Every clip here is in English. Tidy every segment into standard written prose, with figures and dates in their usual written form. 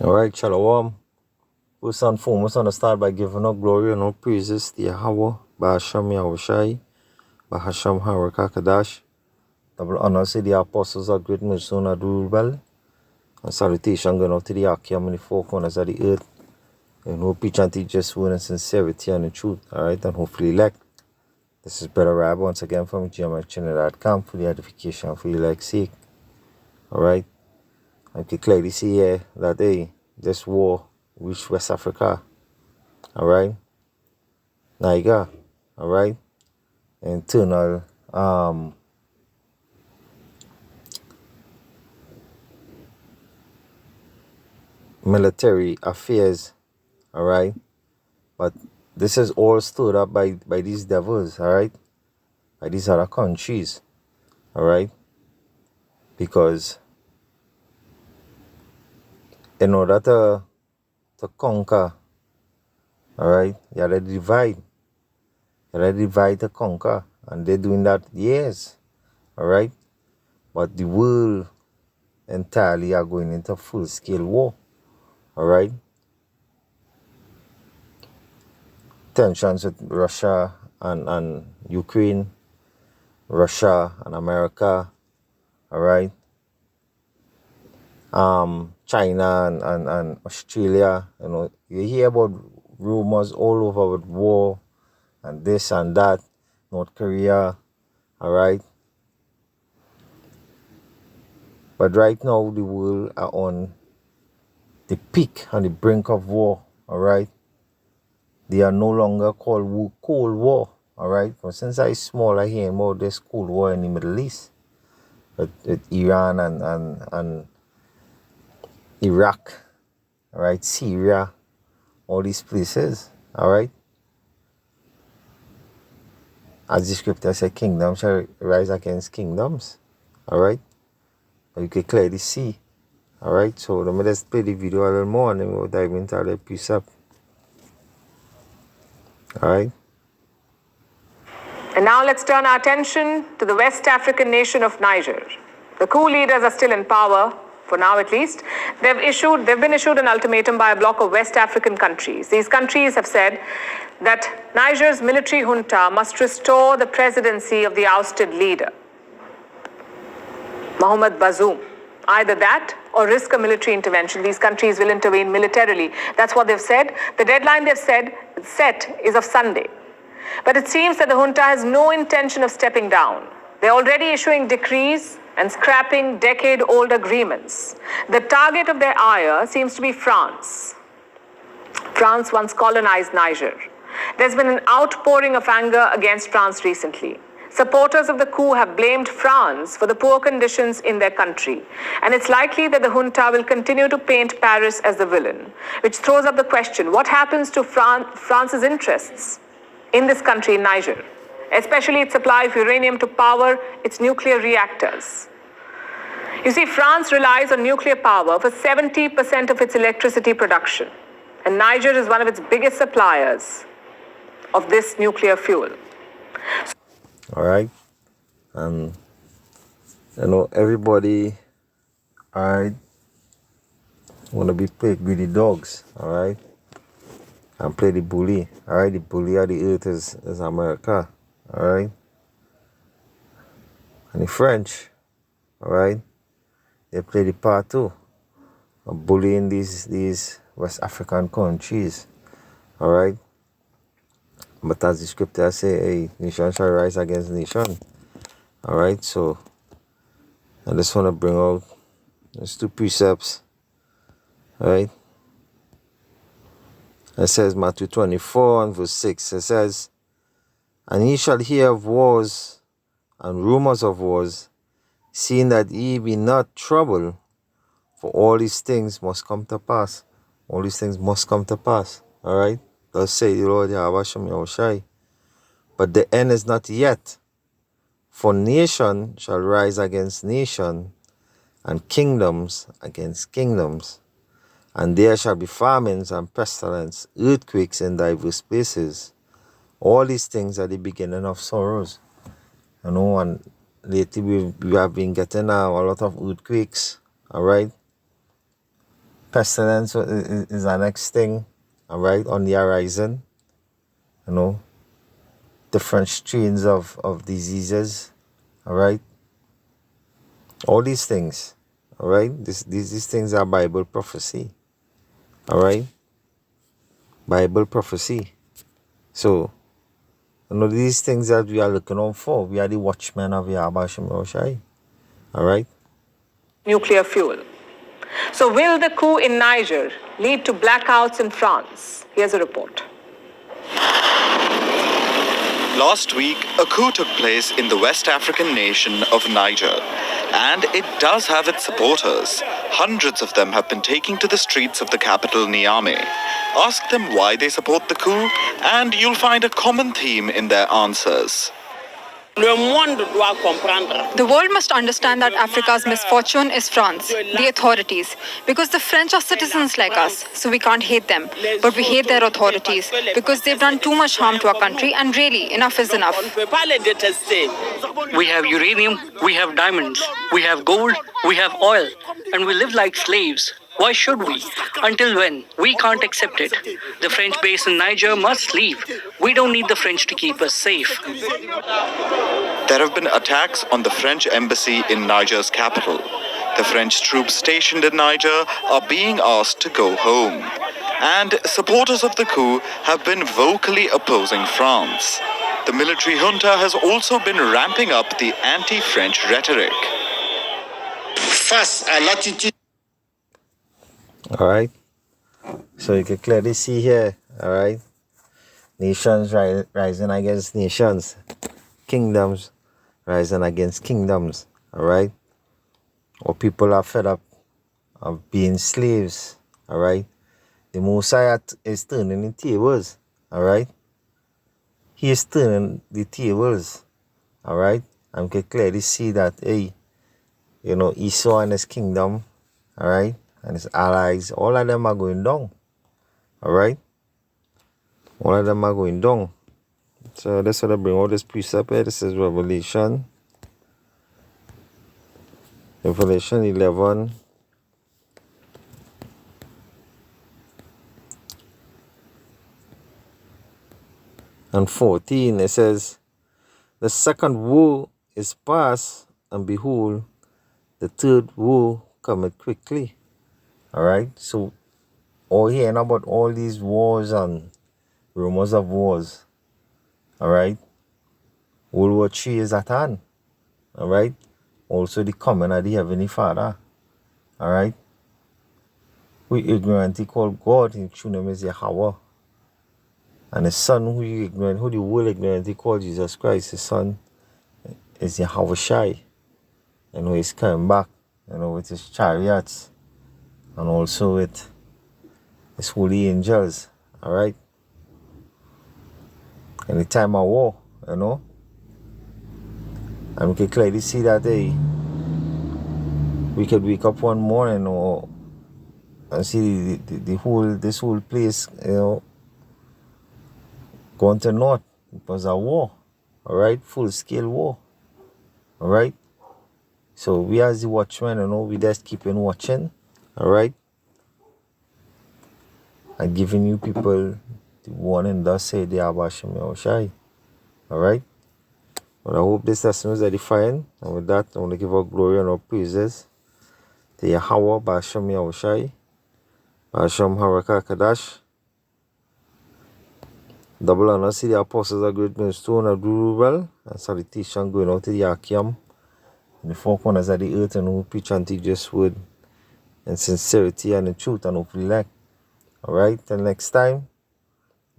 Alright, Shalom. First and foremost, I want to start by giving up glory and all praises to Yahweh, Ba'asham Yahushai, Bahasham Harakakadash. Double honors to the apostles of great Merson Adurubal. And salutation going out to the Akim and the four corners of the earth. And who preach and teach just word and sincerity and the truth. Alright, and hopefully elect. This is Brother Rab once again from GMHchannel.com for the edification for your sake. Alright. I can clearly see here that this war reached West Africa. Alright. Niger. Alright. Internal military affairs. Alright. But this is all stirred up by these devils, alright? By these other countries. Alright? Because in order to conquer, alright, you gotta divide. You gotta divide to conquer. And they're doing that years. Alright? But the world entirely are going into full scale war. Alright? Tensions with Russia and Ukraine, Russia and America, alright? China and Australia, you hear about rumors all over with war and this and that, North Korea, alright? But right now the world are on the peak, on the brink of war, alright? They are no longer called Cold War, alright? But since I small, I hear about this Cold War in the Middle East with Iran and Iraq, alright? Syria, all these places, alright? As the scripture says, kingdoms shall rise against kingdoms, alright? But you can clearly see, alright? So let me just play the video a little more and then we'll dive into the precept. Alright. And now let's turn our attention to the West African nation of Niger. The coup leaders are still in power, for now at least. They've been issued an ultimatum by a bloc of West African countries. These countries have said that Niger's military junta must restore the presidency of the ousted leader, Mohamed Bazoum. Either that or risk a military intervention. These countries will intervene militarily. That's what they've said. The deadline they've set is of Sunday. But it seems that the junta has no intention of stepping down. They're already issuing decrees and scrapping decade-old agreements. The target of their ire seems to be France. France once colonized Niger. There's been an outpouring of anger against France recently. Supporters of the coup have blamed France for the poor conditions in their country. And it's likely that the junta will continue to paint Paris as the villain, which throws up the question, what happens to France's interests in this country, in Niger, especially its supply of uranium to power its nuclear reactors? You see, France relies on nuclear power for 70% of its electricity production. And Niger is one of its biggest suppliers of this nuclear fuel. Alright, and everybody, alright, wanna be play greedy dogs, alright, and play the bully, alright. The bully of the earth is America, alright, and the French, alright, they play the part too of bullying these West African countries, alright. But as the scripture say, nation shall rise against nation. Alright, so I just want to bring out these two precepts. Alright. It says Matthew 24 and verse 6. It says, and ye shall hear of wars and rumours of wars, seeing that ye be not troubled, for all these things must come to pass. All these things must come to pass. Alright. Thus say the Lord Yahushai. But the end is not yet. For nation shall rise against nation, and kingdoms against kingdoms. And there shall be famines and pestilence, earthquakes in diverse places. All these things are the beginning of sorrows. And lately we have been getting a lot of earthquakes, alright? Pestilence is the next thing, all right, on the horizon. You know, different strains of diseases, all right. All these things, all right. These things are Bible prophecy, all right. Bible prophecy. So, you know, these things that we are looking out for, we are the watchmen of Yahweh Shem Yahushai, all right. Nuclear fuel. So, will the coup in Niger lead to blackouts in France? Here's a report. Last week, a coup took place in the West African nation of Niger, and it does have its supporters. Hundreds of them have been taking to the streets of the capital, Niamey. Ask them why they support the coup, and you'll find a common theme in their answers. The world must understand that Africa's misfortune is France, the authorities, because the French are citizens like us, so we can't hate them. But we hate their authorities because they've done too much harm to our country, and really, enough is enough. We have uranium, we have diamonds, we have gold, we have oil, and we live like slaves. Why should we? Until when? We can't accept it. The French base in Niger must leave. We don't need the French to keep us safe. There have been attacks on the French embassy in Niger's capital. The French troops stationed in Niger are being asked to go home. And supporters of the coup have been vocally opposing France. The military junta has also been ramping up the anti-French rhetoric. Face à l'attitude. All right. So you can clearly see here, all right, nations rising against nations, kingdoms rising against kingdoms, all right. Or people are fed up of being slaves, all right. The Messiah is turning the tables, all right. He is turning the tables, all right. And we can clearly see that, hey, you know, Esau and his kingdom, all right, and his allies, all of them are going down. All right? All of them are going down. So that's what I bring all this precept here. This is Revelation. Revelation 11. And 14. It says, the second woe is past, and behold, the third woe cometh quickly. All right? So, all hearing about all these wars and rumors of wars. All right? World War III is at hand. All right? Also the coming of the Heavenly Father. All right? We ignorantly call God, his true name is Yahweh. And his son, who the world ignorantly call Jesus Christ, his son is Yahweh Shai. You know, he's coming back, you know, with his chariots and also with his holy angels, all right? In the time of war, you know? And we can clearly see that, hey, we could wake up one morning and see this whole place, you know, going to naught. It was a war, all right? Full-scale war, all right? So we as the watchmen, you know, we just keep on watching, all right? And giving you people the warning, thus say the Yahweh Shem Yahushai. Alright? But I hope this lesson was edifying. And with that, I want to give our glory and our praises to Yahweh Ba'ashem Yahushai, Ba'ashem Haraka Kadash. Double honor to the apostles of Great Millstone of Durubel, and salutation going out to the Yakiam in the four corners of the earth, and who preach and teach this word in sincerity and in truth, and hopefully like. Alright, till next time,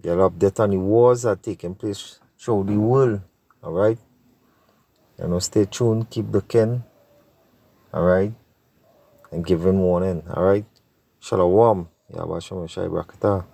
you'll update on the wars that are taking place throughout the world. Alright? You know, stay tuned, keep looking. Alright? And giving warning. Alright? Shalom. Yahweh Shem Shai Brakatah.